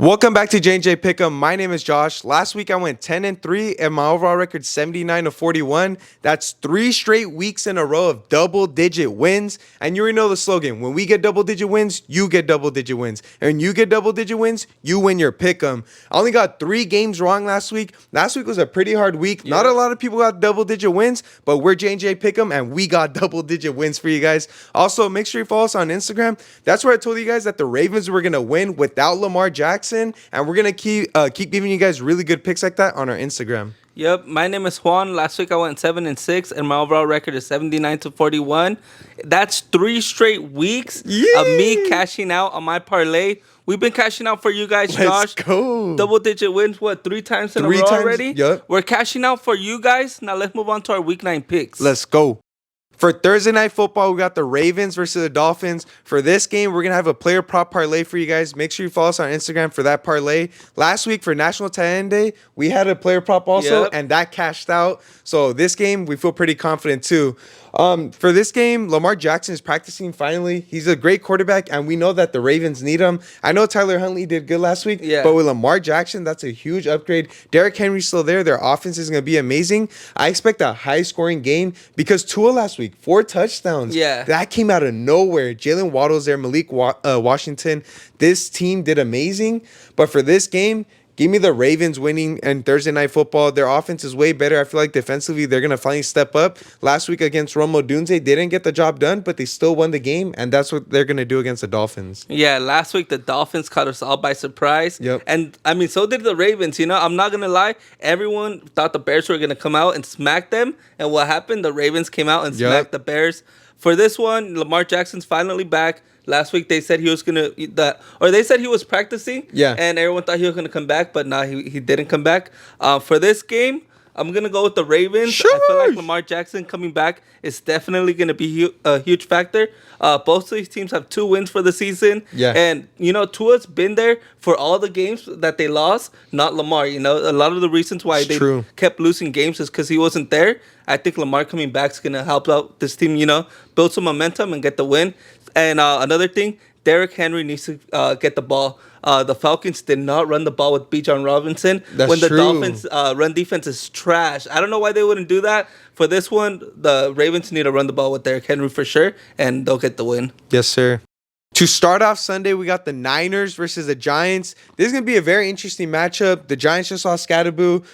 Welcome back to J&J Pick'em. My name is Josh. Last week I went 10-3 and my overall record 79-41. That's 3 straight weeks in a row of double-digit wins. And you already know the slogan: when we get double-digit wins, you get double-digit wins. And when you get double-digit wins, you win your pick'em. I only got 3 games wrong last week. Last week was a pretty hard week. Not a lot of people got double-digit wins, but we're J&J Pick'em and we got double-digit wins for you guys. Also, make sure you follow us on Instagram. That's where I told you guys that the Ravens were gonna win without Lamar Jackson. And we're gonna keep giving you guys really good picks like that on our Instagram. Yep, my name is Juan. Last week I went 7-6, and my overall record is 79-41. That's 3 straight weeks of me cashing out on my parlay. We've been cashing out for you guys, Josh. Let's go. Double-digit wins, 3 times in a row already? Yep. We're cashing out for you guys. Now let's move on to our Week 9 picks. Let's go. For Thursday Night Football, we got the Ravens versus the Dolphins. For this game, we're going to have a player prop parlay for you guys. Make sure you follow us on Instagram for that parlay. Last week for National Tight End Day, we had a player prop also, and that cashed out. So this game, we feel pretty confident too. For this game, Lamar Jackson is practicing finally. He's a great quarterback, and we know that the Ravens need him. I know Tyler Huntley did good last week, but with Lamar Jackson, that's a huge upgrade. Derrick Henry's still there. Their offense is going to be amazing. I expect a high-scoring game because Tua last week, 4 touchdowns. That came out of nowhere. Jalen Waddle's there, Malik Washington. This team did amazing, but for this game, give me the Ravens winning and Thursday Night Football. Their offense is way better. I feel like defensively, they're going to finally step up. Last week against Romo Dunze, they didn't get the job done, but they still won the game, and that's what they're going to do against the Dolphins. Yeah, last week the Dolphins caught us all by surprise. And, I mean, so did the Ravens. You know, I'm not going to lie. Everyone thought the Bears were going to come out and smack them. And what happened? The Ravens came out and smacked the Bears. For this one, Lamar Jackson's finally back. Last week they said he was they said he was practicing. And everyone thought he was gonna come back, but no, he didn't come back. For this game, I'm gonna go with the Ravens. I feel like Lamar Jackson coming back is definitely gonna be a huge factor. Both of these teams have 2 wins for the season. And you know, Tua's been there for all the games that they lost, not Lamar. You know, a lot of the reasons why they kept losing games is because he wasn't there. I think Lamar coming back is gonna help out this team. You know, build some momentum and get the win. And another thing, Derrick Henry needs to get the ball. The Falcons did not run the ball with Bijan Robinson. When the Dolphins' run defense is trash. I don't know why they wouldn't do that. For this one, the Ravens need to run the ball with Derrick Henry for sure, and they'll get the win. Yes, sir. To start off Sunday, we got the Niners versus the Giants. This is going to be a very interesting matchup. The Giants just lost Scadaboo.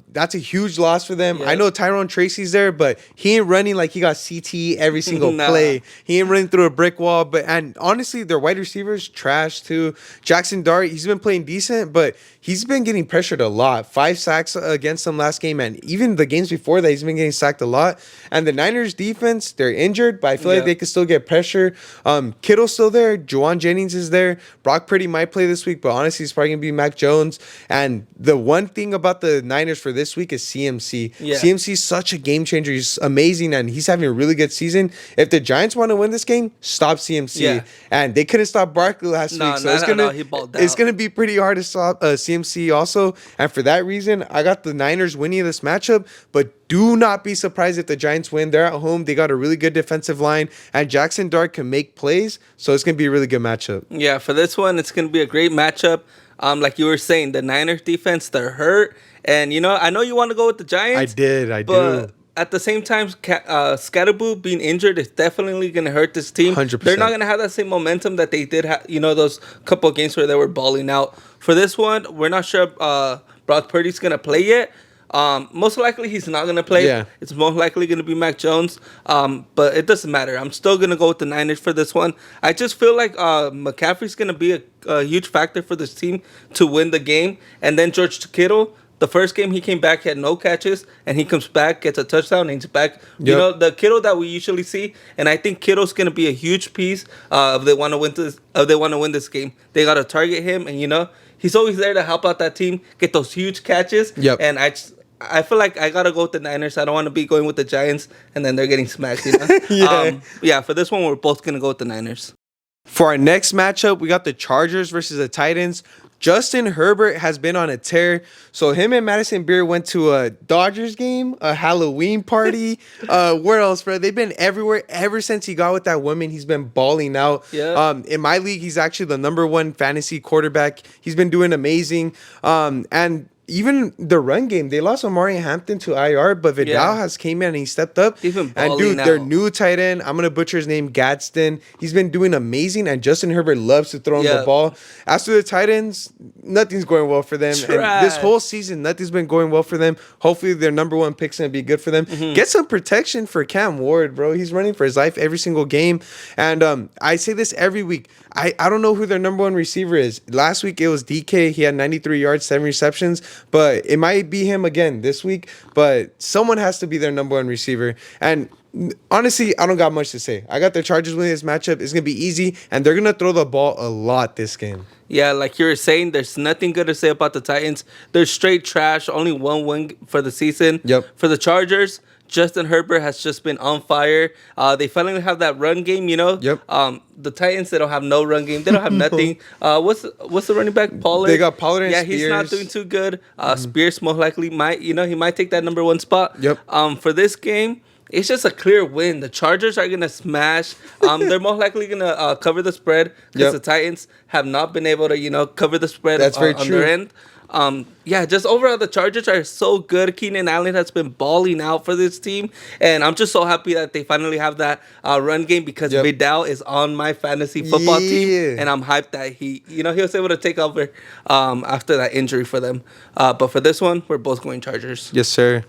That's a huge loss for them. I know Tyrone Tracy's there, but he ain't running like he got CTE every single play. He ain't running through a brick wall. And honestly, their wide receivers, trash too. Jackson Dart, he's been playing decent, but he's been getting pressured a lot. 5 sacks against them last game, and even the games before that, he's been getting sacked a lot. And the Niners defense, they're injured, but I feel like they can still get pressure. Kittle's still there. JUAN Jennings is there. Brock Purdy might play this week, but honestly, it's probably going to be Mac Jones. And the one thing about the Niners for this week is CMC. CMC is such a game changer. He's amazing, and he's having a really good season. If the Giants want to win this game, stop CMC. And they couldn't stop Barkley last week, so it's going to be pretty hard to stop CMC also. And for that reason, I got the Niners winning this matchup, but do not be surprised if the Giants win. They're at home. They got a really good defensive line, and Jackson Dart can make plays, so it's going to be a really good matchup. Yeah, for this one, it's going to be a great matchup. Like you were saying, the Niners defense, they're hurt. And, you know, I know you want to go with the Giants. I do. At the same time, Scadaboo being injured is definitely going to hurt this team. 100%. They're not going to have that same momentum that they did have, you know, those couple of games where they were balling out. For this one, we're not sure Brock Purdy's going to play yet. Most likely he's not going to play. It's most likely going to be Mac Jones. But it doesn't matter. I'm still going to go with the Niners for this one. I just feel like McCaffrey's going to be a huge factor for this team to win the game. And then George Kittle, the first game he came back, he had no catches, and he comes back, gets a touchdown, and he's back. You know, the Kittle that we usually see, and I think Kittle's going to be a huge piece if they want to win this. If they want to win this game, they got to target him, and you know he's always there to help out that team, get those huge catches. And I feel like I gotta go with the Niners. I don't want to be going with the Giants, and then they're getting smacked. You know? For this one, we're both gonna go with the Niners. For our next matchup, we got the Chargers versus the Titans. Justin Herbert has been on a tear. So him and Madison Beer went to a Dodgers game, a Halloween party. Where else, bro? They've been everywhere ever since he got with that woman. He's been balling out. Yeah. In my league, he's actually the #1 fantasy quarterback. He's been doing amazing. And even the run game, they lost Amari Hampton to IR, but Vidal has came in and he stepped up. He's been and dude, their new tight end, I'm gonna butcher his name, Gadsden. He's been doing amazing, and Justin Herbert loves to throw him the ball. As to the Titans, nothing's going well for them. And this whole season, nothing's been going well for them. Hopefully, their #1 pick's gonna be good for them. Get some protection for Cam Ward, bro. He's running for his life every single game, and I say this every week. I don't know who their #1 receiver is. Last week it was DK. He had 93 yards, 7 receptions. But it might be him again this week. But someone has to be their #1 receiver. And honestly, I don't got much to say. I got the Chargers winning this matchup. It's going to be easy. And they're going to throw the ball a lot this game. Yeah, like you were saying, there's nothing good to say about the Titans. They're straight trash. Only 1 win for the season. Yep. For the Chargers, Justin Herbert has just been on fire. They finally have that run game, you know. Yep. The Titans, they don't have no run game. They don't have nothing. What's the running back? Pollard. They got Pollard and Spears. Yeah, he's not doing too good. Spears most likely might, he might take that #1 spot. Yep. For this game, it's just a clear win. The Chargers are gonna smash. They're most likely gonna cover the spread because the Titans have not been able to, cover the spread. That's very on true. their end. Just overall, the Chargers are so good. Keenan Allen has been balling out for this team, and I'm just so happy that they finally have that run game because Vidal is on my fantasy football team, and I'm hyped that he was able to take over after that injury for them. But for this one, we're both going Chargers. Yes, sir.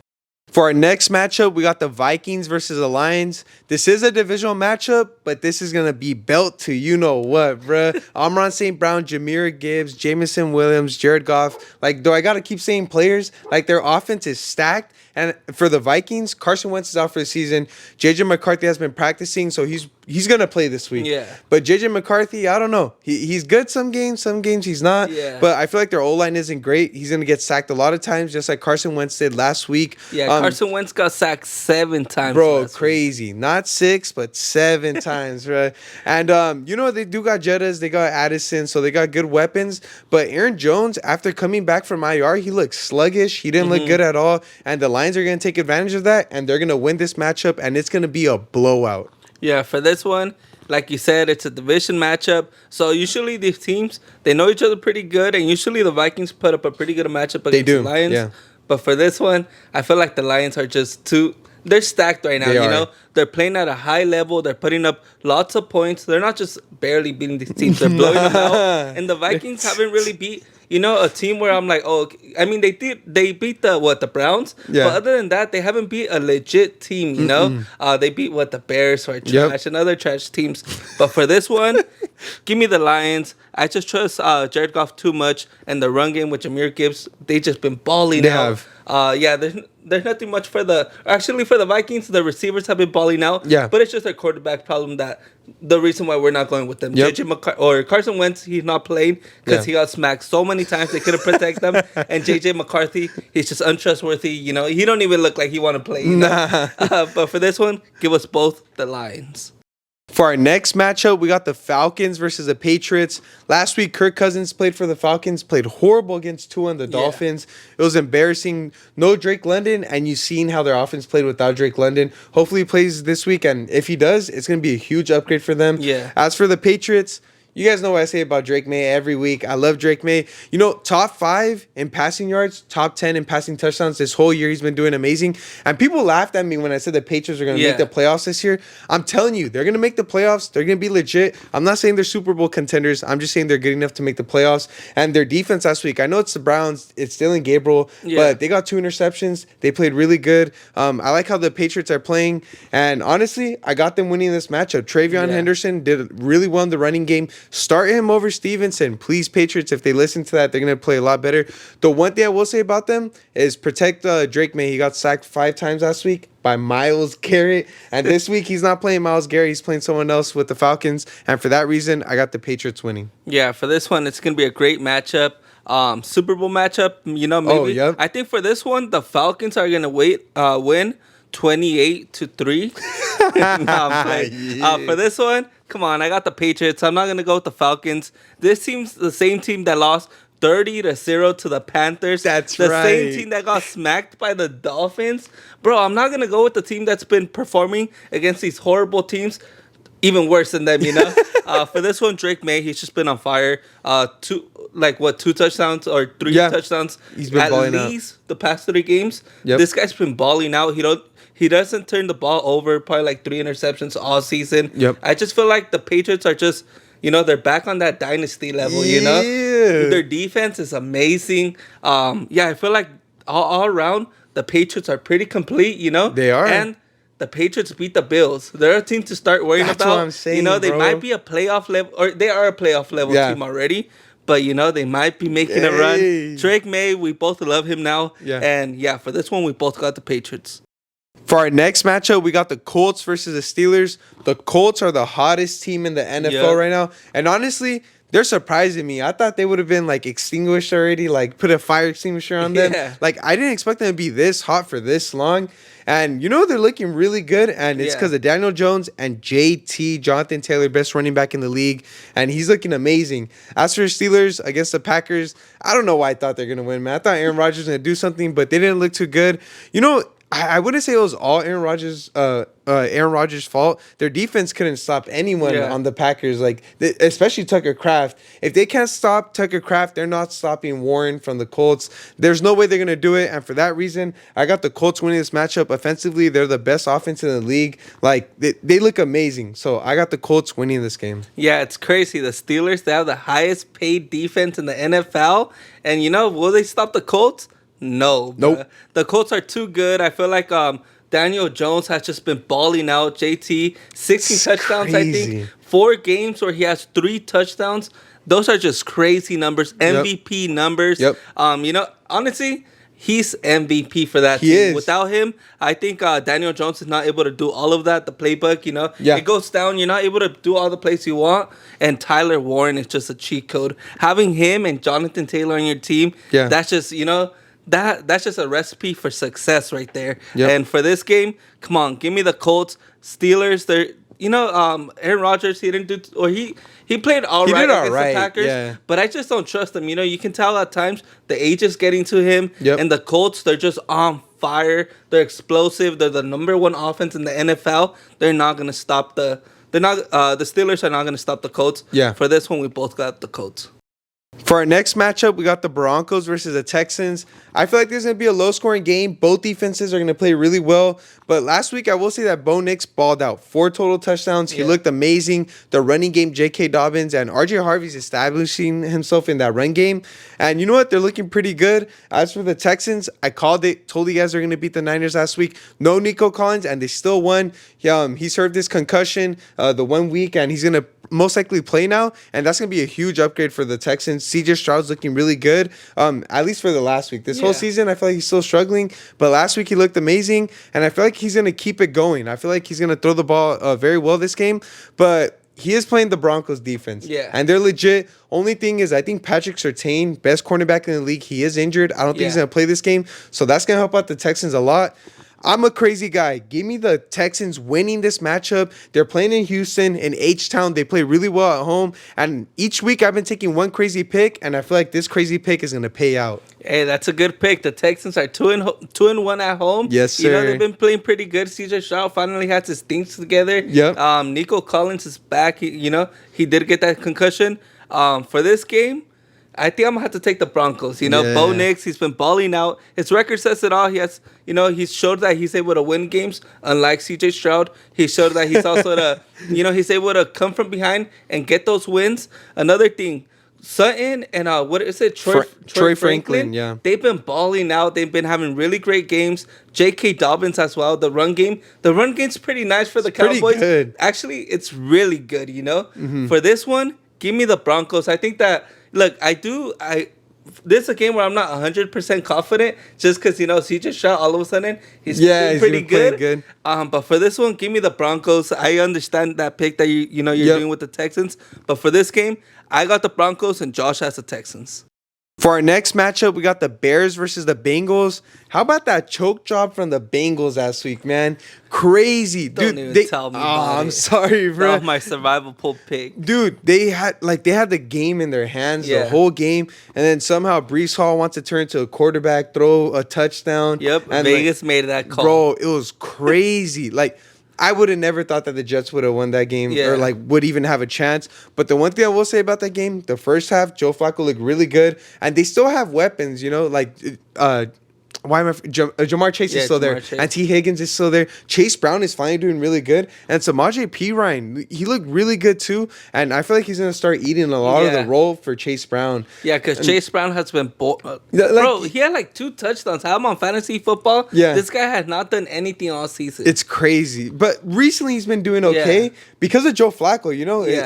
For our next matchup, we got the Vikings versus the Lions. This is a divisional matchup, but this is going to be belt to you-know-what, bruh. Amon St. Brown, Jahmyr Gibbs, Jamison Williams, Jared Goff. Like, do I got to keep saying players? Like, their offense is stacked. And for the Vikings, Carson Wentz is out for the season. J.J. McCarthy has been practicing, so he's going to play this week. Yeah. But J.J. McCarthy, I don't know. He's good some games he's not. Yeah. But I feel like their O-line isn't great. He's going to get sacked a lot of times, just like Carson Wentz did last week. Yeah, Carson Wentz got sacked 7 times. Bro, crazy. Not 6, but 7 times, right? And, they do got Jettas. They got Addison, so they got good weapons. But Aaron Jones, after coming back from IR, he looked sluggish. He didn't look good at all. And the Lions are going to take advantage of that, and they're going to win this matchup, and it's going to be a blowout. Yeah, for this one, like you said, it's a division matchup. So usually these teams, they know each other pretty good, and usually the Vikings put up a pretty good matchup against the Lions. Yeah. But for this one, I feel like the Lions are just they're stacked right now, you know? They're playing at a high level. They're putting up lots of points. They're not just barely beating these teams. They're blowing them out. And the Vikings haven't really beat, a team where I'm like, they beat the Browns. Yeah. But other than that, they haven't beat a legit team, you know? They beat the Bears, who are trash, and other trash teams. But for this one, give me the Lions. I just trust Jared Goff too much. And the run game with Jahmyr Gibbs, they just been balling out. There's nothing much for the Vikings. The receivers have been balling out. Yeah. But it's just a quarterback problem that the reason why we're not going with them. Carson Wentz, he's not playing because he got smacked so many times they couldn't protect them. And JJ McCarthy, he's just untrustworthy. He don't even look like he want to play. But for this one, give us both the Lions. For our next matchup, we got the Falcons versus the Patriots. Last week, Kirk Cousins played for the Falcons, played horrible against Tua and the Dolphins. It was embarrassing. No Drake London, and you've seen how their offense played without Drake London. Hopefully he plays this week, and if he does, it's going to be a huge upgrade for them. Yeah. As for the Patriots, you guys know what I say about Drake May every week. I love Drake May. Top 5 in passing yards, top 10 in passing touchdowns. This whole year, he's been doing amazing. And people laughed at me when I said the Patriots are going to make the playoffs this year. I'm telling you, they're going to make the playoffs. They're going to be legit. I'm not saying they're Super Bowl contenders. I'm just saying they're good enough to make the playoffs. And their defense last week, I know it's the Browns. It's Dylan Gabriel. But they got 2 interceptions. They played really good. I like how the Patriots are playing. And honestly, I got them winning this matchup. Travion Henderson did really well in the running game. Start him over Stevenson. Please, Patriots, if they listen to that, they're going to play a lot better. The one thing I will say about them is protect Drake May. He got sacked 5 times last week by Myles Garrett. And this week, he's not playing Myles Garrett. He's playing someone else with the Falcons. And for that reason, I got the Patriots winning. Yeah, for this one, it's going to be a great matchup. Super Bowl matchup, maybe. Oh, yep. I think for this one, the Falcons are going to win 28-3. No, I'm playing. For this one, come on, I got the Patriots. I'm not gonna go with the Falcons. This team's the same team that lost 30-0 to the Panthers. That's the right. same team that got smacked by the Dolphins. Bro, I'm not gonna go with the team that's been performing against these horrible teams. Even worse than them, you know. For this one, Drake May, he's just been on fire. Two touchdowns or three touchdowns. He's been balling out. At least the past 3 games. Yep. This guy's been balling out. He doesn't turn the ball over. Probably like 3 interceptions all season. Yep. I just feel like the Patriots are just, they're back on that dynasty level. You know, their defense is amazing. I feel like all around the Patriots are pretty complete. You know, they are. And the Patriots beat the Bills. They're a team to start worrying about. That's what I'm saying, they might be a playoff level, or they are a playoff level team already. But, they might be making a run. Drake May, we both love him now. Yeah. And, for this one, we both got the Patriots. For our next matchup, we got the Colts versus the Steelers. The Colts are the hottest team in the NFL right now. And honestly, they're surprising me. I thought they would have been, extinguished already, put a fire extinguisher on them. Yeah. I didn't expect them to be this hot for this long. And, they're looking really good, and it's because of Daniel Jones and JT, Jonathan Taylor, best running back in the league, and he's looking amazing. As for the Steelers against the Packers, I don't know why I thought they're going to win, man. I thought Aaron Rodgers was going to do something, but they didn't look too good. I wouldn't say it was all Aaron Rodgers' fault. Their defense couldn't stop anyone on the Packers, especially Tucker Kraft. If they can't stop Tucker Kraft, they're not stopping Warren from the Colts. There's no way they're going to do it, and for that reason, I got the Colts winning this matchup. Offensively, they're the best offense in the league. They look amazing, so I got the Colts winning this game. Yeah, it's crazy. The Steelers, they have the highest paid defense in the NFL, and will they stop the Colts? No. Nope. The Colts are too good. I feel like Daniel Jones has just been balling out. JT, 16 touchdowns, crazy. I think. 4 games where he has 3 touchdowns. Those are just crazy numbers. MVP numbers. Yep. Honestly, he's MVP for that he team. Is. Without him, I think Daniel Jones is not able to do all of that. The playbook, it goes down. You're not able to do all the plays you want. And Tyler Warren is just a cheat code. Having him and Jonathan Taylor on your team, that's just, that's just a recipe for success right there. Yep. And for this game, come on, give me the Colts. Steelers, they're, Aaron Rodgers, he didn't do, or he played all right against the Packers. But I just don't trust him. You can tell at times the age is getting to him. Yep. And the Colts, they're just on fire. They're explosive. They're the #1 offense in the NFL. They're not going to stop the Steelers are not going to stop the Colts. Yeah. For this one, we both got the Colts. For our next matchup, we got the Broncos versus the Texans. I feel like this is going to be a low-scoring game. Both defenses are going to play really well. But last week, I will say that Bo Nix balled out 4 total touchdowns. He looked amazing. The running game, J.K. Dobbins and R.J. Harvey's establishing himself in that run game. And you know what? They're looking pretty good. As for the Texans, I called it, told you guys they're going to beat the Niners last week. No Nico Collins, and they still won. He served his concussion the 1 week, and he's going to most likely play now, and that's going to be a huge upgrade for the Texans. CJ Stroud's looking really good, at least for the last week. This whole season, I feel like he's still struggling, but last week he looked amazing, and I feel like he's going to keep it going. I feel like he's going to throw the ball very well this game, but he is playing the Broncos defense, and they're legit. Only thing is, I think Patrick Surtain, best cornerback in the league, he is injured. I don't think he's going to play this game, so that's going to help out the Texans a lot. I'm a crazy guy. Give me the Texans winning this matchup. They're playing in Houston, in H-Town. They play really well at home. And each week I've been taking one crazy pick, and I feel like this crazy pick is going to pay out. Hey, that's a good pick. The Texans are 2-1 at home. Yes, sir. They've been playing pretty good. CJ Stroud finally has his things together. Yep. Nico Collins is back. He did get that concussion. For this game, I think I'm going to have to take the Broncos. Bo Nix, he's been balling out. His record says it all. He has, he's showed that he's able to win games, unlike CJ Stroud. He showed that he's also he's able to come from behind and get those wins. Another thing, Sutton and what is it? Troy Franklin. Yeah. They've been balling out. They've been having really great games. J.K. Dobbins as well. The run game's pretty nice for the Cowboys. Pretty good. Actually, it's really good, For this one, give me the Broncos. I think that, look, this is a game where I'm not 100% confident just because, CJ Stroud, all of a sudden, he's pretty good. But for this one, give me the Broncos. I understand that pick that you're doing with the Texans. But for this game, I got the Broncos and Josh has the Texans. For our next matchup, we got the Bears versus the Bengals. How about that choke job from the Bengals last week, man? Crazy, Don't dude. even tell me about I'm it. sorry, bro. That was my survival pool pick. Dude, they had the game in their hands the whole game, and then somehow Brees Hall wants to turn to a quarterback, throw a touchdown. Yep, and Vegas made that call. Bro, it was crazy. I would have never thought that the Jets would have won that game or would even have a chance. But the one thing I will say about that game, the first half, Joe Flacco looked really good, and they still have weapons. Jamar Chase is still there, and T. Higgins is still there. Chase Brown is finally doing really good, and Samaje Perine, he looked really good too. And I feel like he's gonna start eating a lot of the role for Chase Brown. Yeah, because Chase Brown has been bro. He had 2 touchdowns. I have him on fantasy football. Yeah, this guy has not done anything all season. It's crazy, but recently he's been doing okay because of Joe Flacco.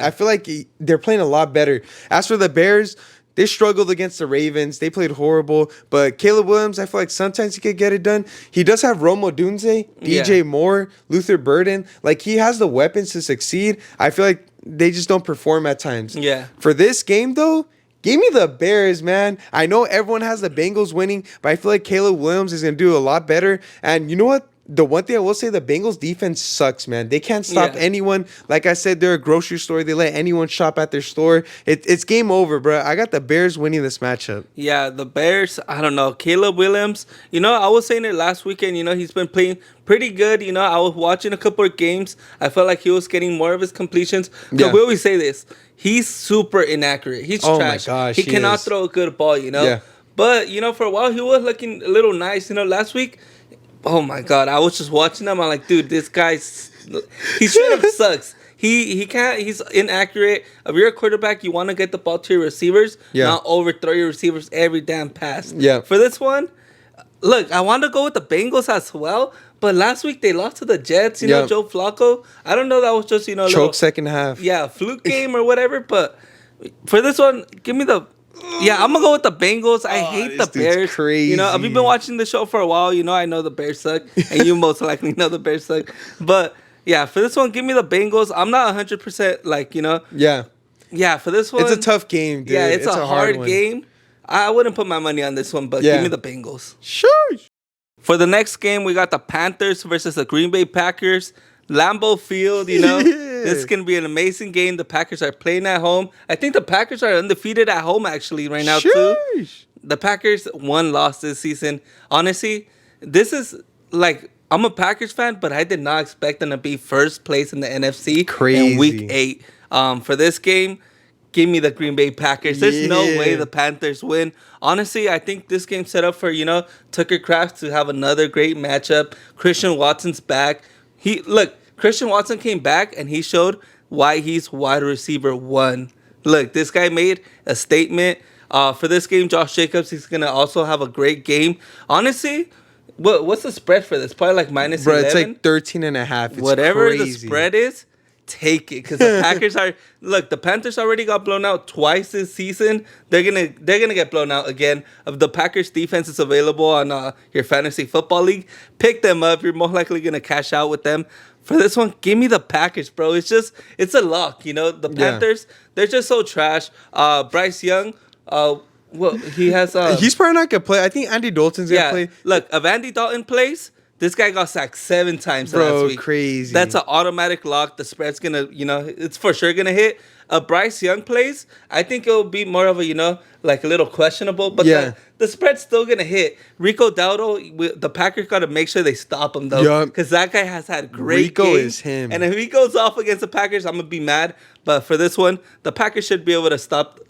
I feel like they're playing a lot better. As for the Bears, they struggled against the Ravens. They played horrible. But Caleb Williams, I feel like sometimes he could get it done. He does have Rome Odunze, DJ Moore, Luther Burden. He has the weapons to succeed. I feel like they just don't perform at times. Yeah. For this game, though, give me the Bears, man. I know everyone has the Bengals winning, but I feel like Caleb Williams is going to do a lot better. And you know what? The one thing I will say, the Bengals defense sucks, man. They can't stop anyone. Like I said, they're a grocery store. They let anyone shop at their store. It's game over, bro. I got the Bears winning this matchup. Yeah, the Bears, I don't know. Caleb Williams, I was saying it last weekend, he's been playing pretty good. I was watching a couple of games. I felt like he was getting more of his completions. Yeah. We always say this. He's super inaccurate. He's trash. My gosh, he cannot throw a good ball, Yeah. But, for a while, he was looking a little nice. Last week, oh my God, I was just watching him. I'm like, dude, this guy's he straight up sucks. He can't. He's inaccurate. If you're a quarterback, you want to get the ball to your receivers, not overthrow your receivers every damn pass. Yeah. For this one, look, I want to go with the Bengals as well. But last week they lost to the Jets. Joe Flacco. I don't know. That was just choke second half. Yeah, fluke game or whatever. But for this one, give me the. Yeah, I'm gonna go with the Bengals. I hate the Bears. Crazy. If you've been watching the show for a while, I know the Bears suck, and you most likely know the Bears suck. But yeah, for this one, give me the Bengals. I'm not 100% Yeah. Yeah, for this one, it's a tough game, dude. Yeah, it's a hard game. I wouldn't put my money on this one, but give me the Bengals. Sure. For the next game, we got the Panthers versus the Green Bay Packers. Lambeau Field, This is going to be an amazing game. The Packers are playing at home. I think the Packers are undefeated at home, actually, right now, too. The Packers lost this season. Honestly, this is I'm a Packers fan, but I did not expect them to be first place in the NFC in Week 8. For this game, give me the Green Bay Packers. There's no way the Panthers win. Honestly, I think this game's set up for, Tucker Kraft to have another great matchup. Christian Watson's back. Christian Watson came back, and he showed why he's wide receiver 1. Look, this guy made a statement. For this game, Josh Jacobs, he's going to also have a great game. Honestly, what's the spread for this? Probably minus 11? Bro, it's 13.5. It's whatever crazy. The spread is, take it. Because the Packers are... Look, the Panthers already got blown out twice this season. They're gonna get blown out again. If the Packers defense is available on your fantasy football league, pick them up. You're more likely going to cash out with them. For this one, give me the Packers, bro. It's a lock, The Panthers, they're just so trash. Bryce Young, he has... he's probably not going to play. I think Andy Dalton's going to play. Look, if Andy Dalton plays... This guy got sacked 7 times last week. Crazy. That's an automatic lock. The spread's going to, it's for sure going to hit. Bryce Young plays, I think it'll be more of a, a little questionable. But the spread's still going to hit. Rico Dowdle, the Packers got to make sure they stop him, though. Because that guy has had great games. Is him. And if he goes off against the Packers, I'm going to be mad. But for this one, the Packers should be able to stop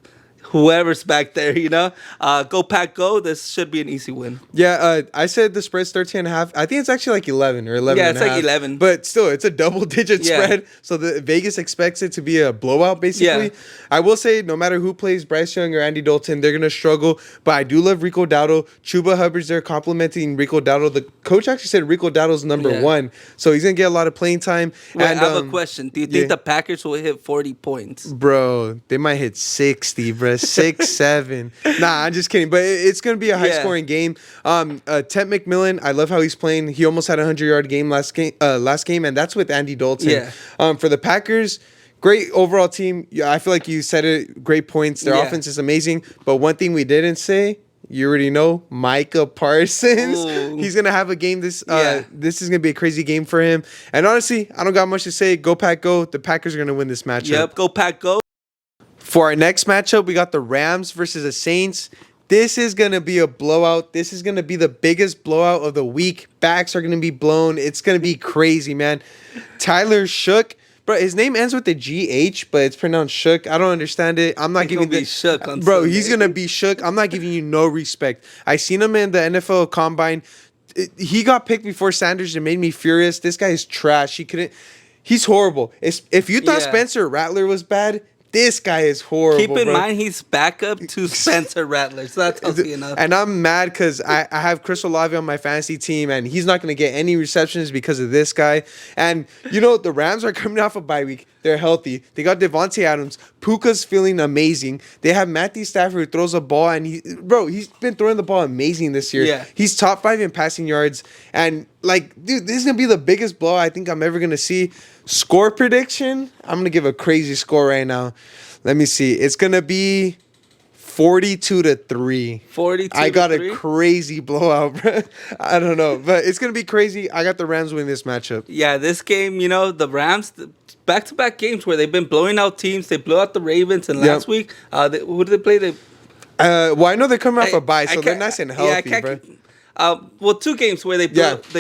whoever's back there, Go Pack, go. This should be an easy win. Yeah, I said the spread's 13.5. I think it's actually 11 or 11. Yeah, it's 11. But still, it's a double-digit spread. So the Vegas expects it to be a blowout, basically. Yeah. I will say, no matter who plays Bryce Young or Andy Dalton, they're going to struggle. But I do love Rico Dowdle. Chuba Hubbard's there complimenting Rico Dowdle. The coach actually said Rico Dowdle's number 1. So he's going to get a lot of playing time. Wait, I have a question. Do you think the Packers will hit 40 points? Bro, they might hit 60, bro. 6, 7. Nah, I'm just kidding. But it's going to be a high-scoring game. Ted McMillan, I love how he's playing. He almost had a 100-yard game last game, and that's with Andy Dalton. Yeah. For the Packers, great overall team. Yeah, I feel like you said it. Great points. Their offense is amazing. But one thing we didn't say, you already know, Micah Parsons. Ooh. He's gonna have a game. This is gonna be a crazy game for him. And honestly, I don't got much to say. Go Pack, go! The Packers are gonna win this matchup. Yep, go Pack, go! For our next matchup, we got the Rams versus the Saints. This is going to be a blowout. This is going to be the biggest blowout of the week. Backs are going to be blown. It's going to be crazy, man. Tyler Shook. Bro, his name ends with the GH, but it's pronounced Shook. I don't understand it. I'm not giving the shook on bro, Sunday. He's going to be shook. I'm not giving you no respect. I seen him in the NFL Combine. He got picked before Sanders and made me furious. This guy is trash. He's horrible. If you thought Spencer Rattler was bad, this guy is horrible. Keep in mind he's backup to Spencer Rattler, so that tells you enough. And I'm mad because I have Chris Olave on my fantasy team, and he's not going to get any receptions because of this guy. And, the Rams are coming off a bye week. They're healthy. They got Devontae Adams. Puka's feeling amazing. They have Matthew Stafford who throws a ball, and he's been throwing the ball amazing this year. Yeah. He's top 5 in passing yards. And, dude, this is going to be the biggest blow I think I'm ever going to see. Score prediction, I'm going to give a crazy score right now. Let me see. It's going to be 42-3. 42. I got a crazy blowout, bro. I don't know, but it's going to be crazy. I got the Rams winning this matchup. Yeah, this game, the Rams, back-to-back games where they've been blowing out teams. They blew out the Ravens, and last week, who did they play? Well, I know they're coming off a bye, so they're nice and healthy, bro. Well, 2 games where they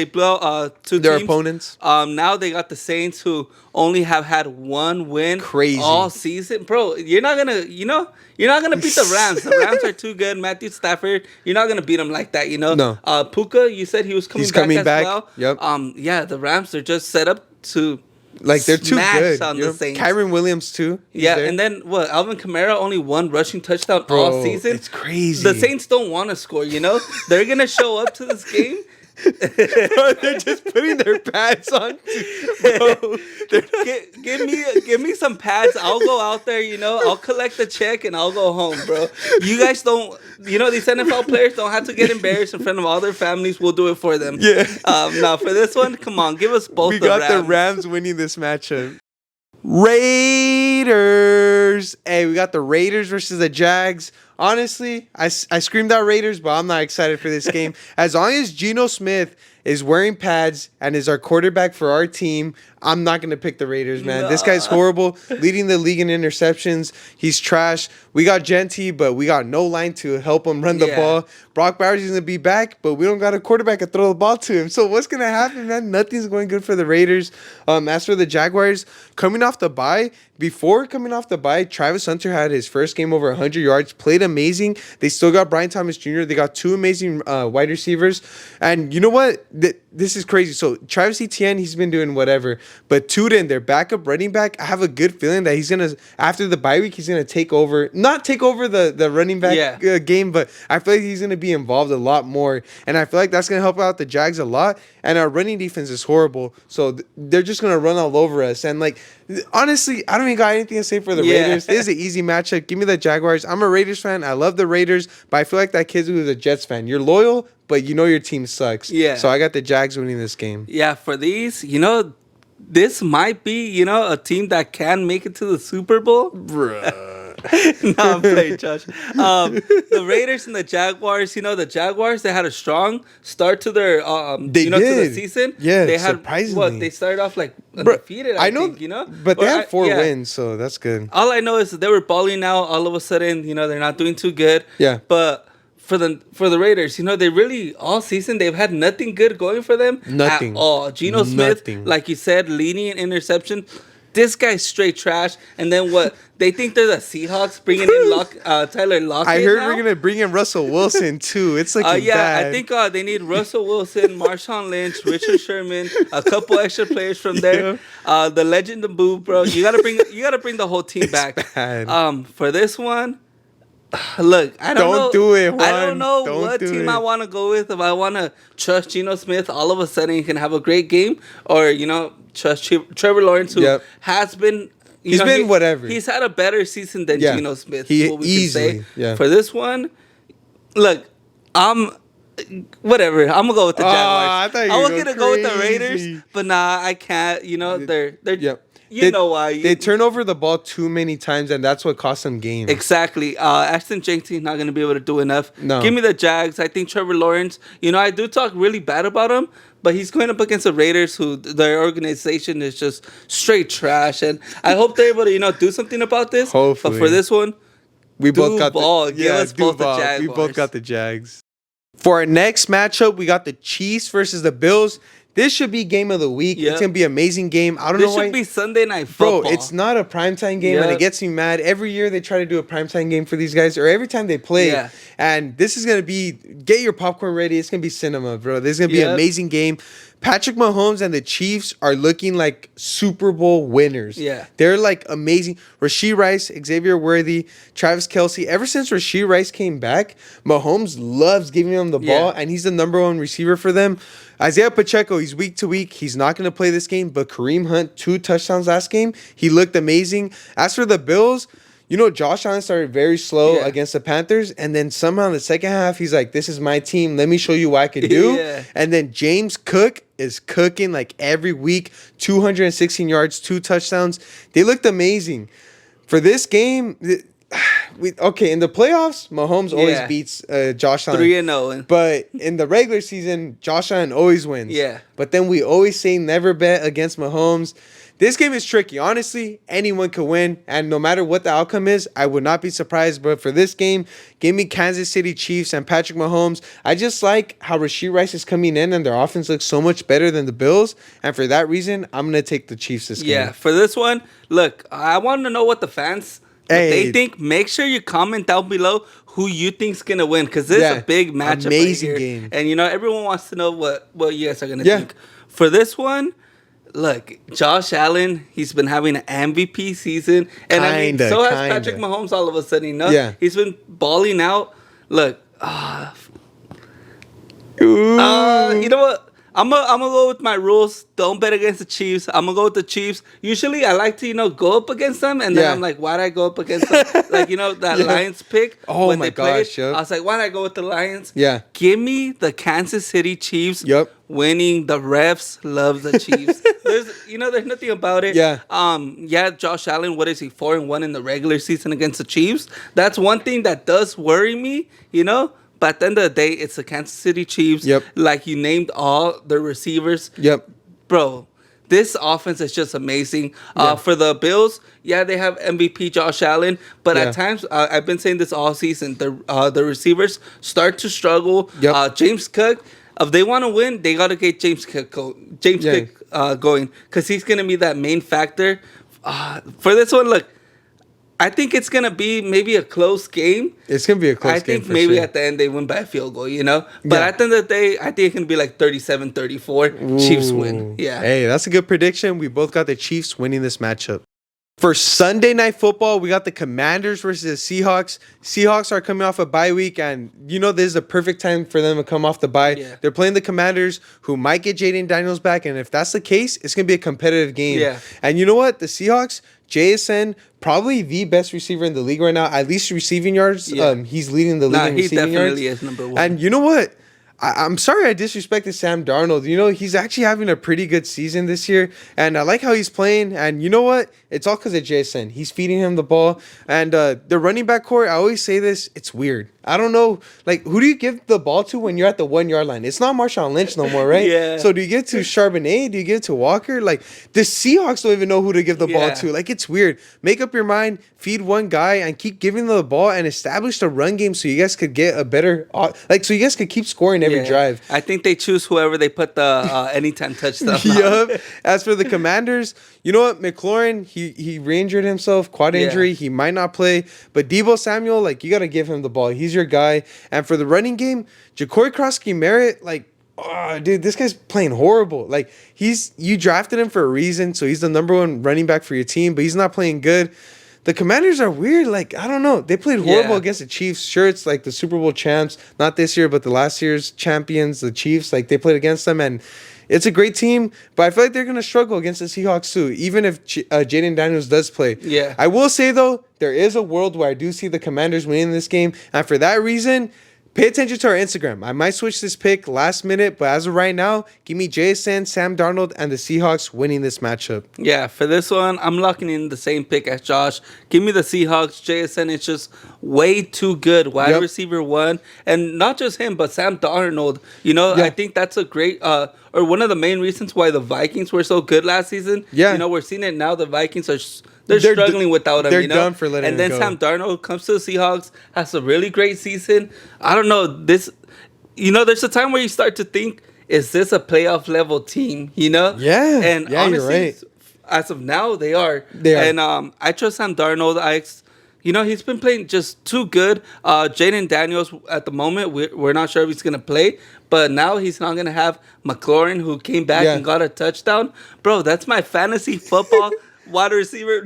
blow out 2 their teams. Opponents. Now they got the Saints who only have had 1 win all season. Bro, you're not gonna beat the Rams. The Rams are too good. Matthew Stafford, you're not gonna beat them like that. No. Puka, you said he was coming back as well. Yep. Yeah, the Rams are just set up to. They're too good. On the Saints. Kyron Williams too. And then Alvin Kamara only 1 rushing touchdown all season. It's crazy. The Saints don't want to score. They're gonna show up to this game. Bro, they're just putting their pads on. Bro, give me some pads. I'll go out there. I'll collect the check and I'll go home, bro. You guys don't. These NFL players don't have to get embarrassed in front of all their families. We'll do it for them. Yeah. Now for this one, come on, give us both. We got the Rams winning this matchup. Raiders. Hey, we got the Raiders versus the Jags. Honestly, I screamed out Raiders, but I'm not excited for this game. As long as Geno Smith is wearing pads and is our quarterback for our team, I'm not going to pick the Raiders, man. This guy's horrible, leading the league in interceptions. He's trash. We got Genty, but we got no line to help him run the ball. Brock Bowers is going to be back, but we don't got a quarterback to throw the ball to him. So what's going to happen, man? Nothing's going good for the Raiders. As for the Jaguars, before coming off the bye, Travis Hunter had his first game over 100 yards, played amazing. They still got Brian Thomas Jr. They got 2 amazing wide receivers. And you know what? This is crazy. So Travis Etienne, he's been doing whatever. But Tuden, their backup running back, I have a good feeling that he's going to, after the bye week, he's going to not take over the running back game, but I feel like he's going to be involved a lot more. And I feel like that's going to help out the Jags a lot. And our running defense is horrible. So they're just going to run all over us. And, honestly, I don't even got anything to say for the Raiders. This is an easy matchup. Give me the Jaguars. I'm a Raiders fan. I love the Raiders. But I feel like that kid who's a Jets fan. You're loyal, but your team sucks. Yeah. So I got the Jags winning this game. Yeah, for these, this might be, a team that can make it to the Super Bowl. Bruh. No, I'm playing, Josh. The Raiders and the Jaguars, the Jaguars, they had a strong start to their, to the season. Yeah, they had, surprisingly. they started off undefeated, I think, But they had 4 wins, so that's good. All I know is that they were balling out. All of a sudden, they're not doing too good. Yeah. But for the Raiders, they really, all season, they've had nothing good going for them. Nothing. At all. Geno Smith, like you said, leading an interception. This guy's straight trash. And then what? They think they're the Seahawks bringing in Tyler Lockett. I heard we're going to bring in Russell Wilson, too. It's bad. I think they need Russell Wilson, Marshawn Lynch, Richard Sherman, a couple extra players from there. Yeah. The legend of Boo, bro. You gotta bring the whole team back. Bad. For this one, look, I don't do it, Juan. I don't know what team I want to go with. If I want to trust Geno Smith, all of a sudden he can have a great game, or trust Trevor Lawrence, who has been. He's been whatever. He's had a better season than Geno Smith. He what we easily. can say. Yeah. For this one, look, whatever. I'm gonna go with the Jaguars. I was gonna go with the Raiders, but nah, I can't. They're You know why. They turn over the ball too many times, and that's what cost them games. Exactly. Ashton Jenkins not going to be able to do enough. No. Give me the Jags. I think Trevor Lawrence, I do talk really bad about him, but he's going up against the Raiders, who their organization is just straight trash. And I hope they're able to, do something about this. Hopefully. But for this one, we both got Give us both the Jaguars. We both got the Jags. For our next matchup, we got the Chiefs versus the Bills. This should be game of the week. Yep. It's going to be an amazing game. I don't know why. This should be Sunday Night Football. Bro, it's not a primetime game, and it gets me mad. Every year they try to do a primetime game for these guys, or every time they play. Yeah. And this is going to be, get your popcorn ready. It's going to be cinema, bro. This is going to be an amazing game. Patrick Mahomes and the Chiefs are looking like Super Bowl winners. Yeah. They're like amazing. Rashee Rice, Xavier Worthy, Travis Kelce. Ever since Rashee Rice came back, Mahomes loves giving them the ball, and he's the number one receiver for them. Isaiah Pacheco, he's week to week. He's not going to play this game, but Kareem Hunt, 2 touchdowns last game. He looked amazing. As for the Bills, Josh Allen started very slow against the Panthers, and then somehow in the second half, he's like, this is my team. Let me show you what I can do. And then James Cook is cooking like every week, 216 yards, 2 touchdowns. They looked amazing. For this game, in the playoffs, Mahomes always beats Josh Allen. 3-0. But in the regular season, Josh Allen always wins. Yeah. But then we always say never bet against Mahomes. This game is tricky. Honestly, anyone could win. And no matter what the outcome is, I would not be surprised. But for this game, give me Kansas City Chiefs and Patrick Mahomes. I just like how Rashee Rice is coming in and their offense looks so much better than the Bills. And for that reason, I'm going to take the Chiefs this game. Yeah, for this one, look, I want to know what the fans... they think. Make sure you comment down below who you think's gonna win, because this is a big matchup. Amazing game, and everyone wants to know what you guys are gonna think. For this one, look, Josh Allen, he's been having an MVP season, and so has Patrick Mahomes. All of a sudden, he's been balling out. Look, you know what? I'm gonna go with my rules. Don't bet against the Chiefs. I'm gonna go with the Chiefs. Usually, I like to go up against them, and then I'm like, why'd I go up against them? Like that Lions pick. Oh when my gosh! Yep. I was like, why'd I go with the Lions? Yeah. Give me the Kansas City Chiefs. Yep. Winning. The refs love the Chiefs. There's nothing about it. Yeah. Josh Allen. What is he? 4-1 in the regular season against the Chiefs. That's one thing that does worry me. But at the end of the day, it's the Kansas City Chiefs. Yep. Like, you named all the receivers. Yep. Bro, this offense is just amazing. For the Bills, they have MVP Josh Allen. But at times, I've been saying this all season, the receivers start to struggle. Yep. James Cook, if they want to win, they got to get James Cook going. Because he's going to be that main factor. For this one, look. I think it's going to be maybe a close game. It's going to be a close game. I think maybe at the end they win by a field goal, But at the end of the day, I think it can be like 37-34. Chiefs win. Yeah. Hey, that's a good prediction. We both got the Chiefs winning this matchup. For Sunday Night Football, we got the Commanders versus the Seahawks. Seahawks are coming off a bye week, and this is the perfect time for them to come off the bye. Yeah. They're playing the Commanders, who might get Jaden Daniels back, and if that's the case, it's going to be a competitive game. Yeah. And you know what? The Seahawks, JSN, probably the best receiver in the league right now, at least receiving yards. Yeah. He's leading the league in receiving yards. He definitely is number one. And you know what? I'm sorry I disrespected Sam Darnold. He's actually having a pretty good season this year, and I like how he's playing. And you know what? It's all because of Jason. He's feeding him the ball. And the running back core, I always say this, it's weird. I don't know, who do you give the ball to when you're at the 1 yard line? It's not Marshawn Lynch no more, right? Yeah. So do you get to Charbonnet? Do you give it to Walker? The Seahawks don't even know who to give the ball to. It's weird. Make up your mind, feed one guy, and keep giving them the ball and establish the run game so you guys could get a better, so you guys could keep scoring every drive. I think they choose whoever they put the anytime touchdown. Yup. As for the Commanders, you know what? McLaurin, he re-injured himself, quad injury. He might not play. But Deebo Samuel, you got to give him the ball. He's your guy. And for the running game, Ja'Cory Krosky-Merritt, dude, this guy's playing horrible. You drafted him for a reason, so he's the number one running back for your team, but he's not playing good. The Commanders are weird. I don't know. They played horrible against the Chiefs. Sure, it's the Super Bowl champs. Not this year, but the last year's champions, the Chiefs. They played against them, and it's a great team. But I feel like they're going to struggle against the Seahawks, too, even if Jaden Daniels does play. Yeah. I will say, though, there is a world where I do see the Commanders winning this game. And for that reason, Pay attention to our Instagram. I might switch this pick last minute, but as of right now, give me JSN, Sam Darnold, and the Seahawks winning this matchup. Yeah, for this one, I'm locking in the same pick as Josh. Give me the Seahawks. JSN is just way too good. Wide receiver 1. And not just him, but Sam Darnold. I think that's a great, or one of the main reasons why the Vikings were so good last season. Yeah. We're seeing it now. The Vikings are... They're struggling without him. They're done for letting him go. And then Sam Darnold comes to the Seahawks, has a really great season. I don't know. There's a time where you start to think, is this a playoff level team? Yeah. And honestly, you're right. As of now, they are. And I trust Sam Darnold. He's been playing just too good. Jaden Daniels, at the moment, we're not sure if he's going to play. But now he's not going to have McLaurin, who came back and got a touchdown. Bro, that's my fantasy football wide receiver.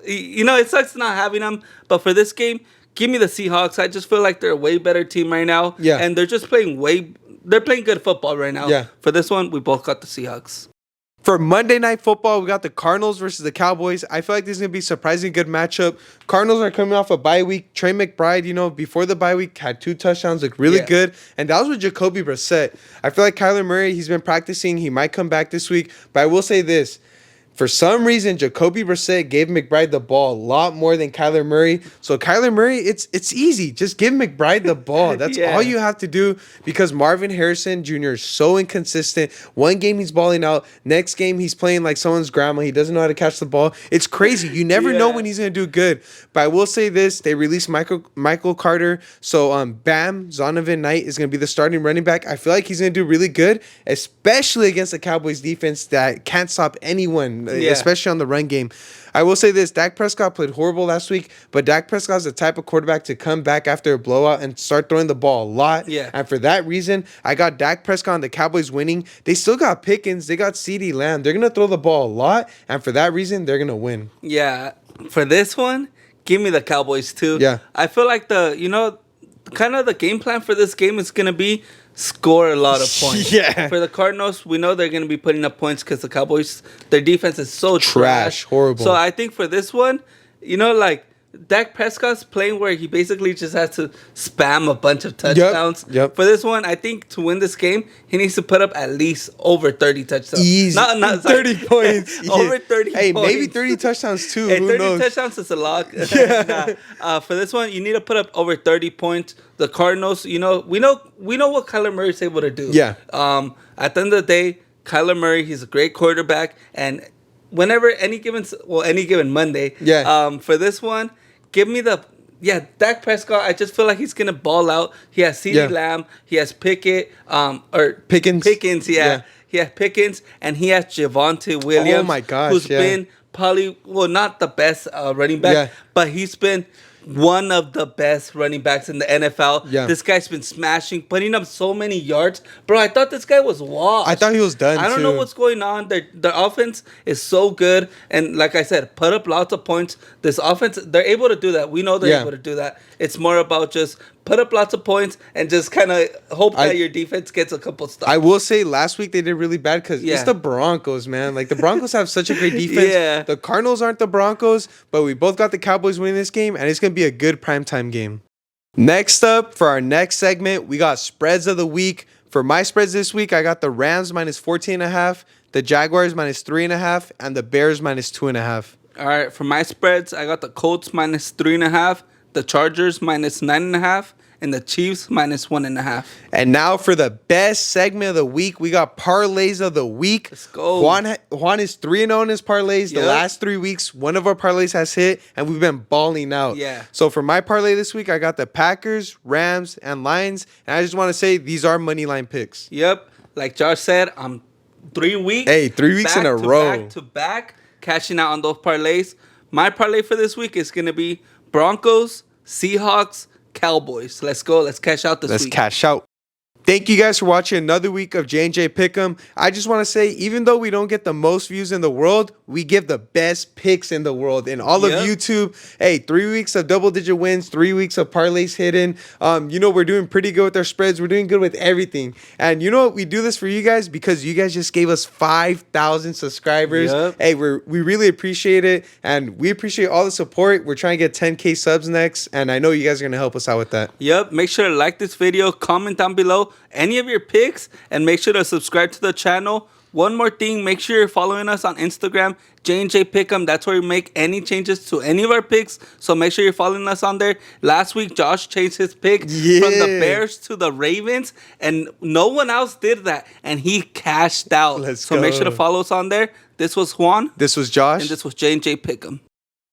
It sucks not having him. But for this game, give me the Seahawks. I just feel like they're a way better team right now. Yeah. And they're just playing they're playing good football right now. Yeah. For this one, we both got the Seahawks. For Monday Night Football, we got the Cardinals versus the Cowboys. I feel like this is going to be a surprisingly good matchup. Cardinals are coming off a bye week. Trey McBride, before the bye week, had 2 touchdowns, looked really good. And that was with Jacoby Brissett. I feel like Kyler Murray, he's been practicing. He might come back this week. But I will say this. For some reason, Jacoby Brissett gave McBride the ball a lot more than Kyler Murray. So Kyler Murray, it's easy. Just give McBride the ball. That's all you have to do, because Marvin Harrison Jr. is so inconsistent. One game he's balling out. Next game he's playing like someone's grandma. He doesn't know how to catch the ball. It's crazy. You never know when he's going to do good. But I will say this. They released Michael Carter. So Bam Zonovan Knight is going to be the starting running back. I feel like he's going to do really good, especially against the Cowboys defense that can't stop anyone. Especially on the run game. I will say this. Dak Prescott played horrible last week, but Dak Prescott's the type of quarterback to come back after a blowout and start throwing the ball a lot. Yeah. And for that reason, I got Dak Prescott and the Cowboys winning. They still got Pickens. They got CeeDee Lamb. They're going to throw the ball a lot, and for that reason, they're going to win. Yeah. For this one, give me the Cowboys too. Yeah. I feel like kind of the game plan for this game is going to be score a lot of points. Yeah. For the Cardinals, we know they're going to be putting up points because the Cowboys, their defense is so trash. Horrible. So I think for this one, Dak Prescott's playing where he basically just has to spam a bunch of touchdowns. Yep. For this one, I think to win this game, he needs to put up at least over 30 touchdowns. Easy. Not 30 points. Over 30 points. Hey, maybe 30 touchdowns too. Hey, Who 30 knows? touchdowns is a lock. For this one, you need to put up over 30 points. The Cardinals, we know what Kyler Murray is able to do. Yeah. At the end of the day, Kyler Murray, he's a great quarterback, and whenever any given Monday. For this one, give me Dak Prescott. I just feel like he's gonna ball out. He has CeeDee Lamb, he has Pickens. Pickens, he has Pickens, and he has Javonte Williams. Oh my gosh, who's been probably not the best running back, but he's been one of the best running backs in the NFL. Yeah. This guy's been smashing, putting up so many yards. Bro, I thought this guy was washed. I thought he was done, I don't know what's going on. Their offense is so good. And like I said, put up lots of points. This offense, they're able to do that. We know they're able to do that. It's more about just put up lots of points and just kind of hope that your defense gets a couple stops. I will say last week they did really bad because it's the Broncos, man. Like, the Broncos have such a great defense. The Cardinals aren't the Broncos, but we both got the Cowboys winning this game, and it's going to be a good primetime game. Next up, for our next segment, we got spreads of the week. For my spreads this week, I got the Rams minus 14.5, the Jaguars minus 3.5, and the Bears minus 2.5. All right, for my spreads, I got the Colts minus 3.5, the Chargers minus 9.5, and the Chiefs minus 1.5. And now for the best segment of the week, we got parlays of the week. Let's go. Juan is 3-0 in his parlays. The last 3 weeks, one of our parlays has hit, and we've been balling out. Yeah. So for my parlay this week, I got the Packers, Rams, and Lions. And I just want to say these are money line picks. Yep. Like Josh said, I'm 3 weeks. Hey, 3 weeks in a row. Back to back, cashing out on those parlays. My parlay for this week is going to be Broncos, Seahawks, Cowboys. Let's go. Let's cash out this week. Let's cash out. Thank you guys for watching another week of J&J Pick'em. I just want to say, even though we don't get the most views in the world, we give the best picks in the world. In all of YouTube, hey, 3 weeks of double-digit wins, 3 weeks of parlays hidden. We're doing pretty good with our spreads. We're doing good with everything. And you know what? We do this for you guys because you guys just gave us 5,000 subscribers. Hey, we really appreciate it. And we appreciate all the support. We're trying to get 10K subs next. And I know you guys are going to help us out with that. Make sure to like this video, comment down below any of your picks, and make sure to subscribe to the channel. One more thing, make sure you're following us on Instagram, J&J Pick'em. That's where we make any changes to any of our picks. So make sure you're following us on there. Last week, Josh changed his pick from the Bears to the Ravens, and no one else did that, and he cashed out. Let's go. Make sure to follow us on there. This was Juan. This was Josh. And this was J&J Pick'em.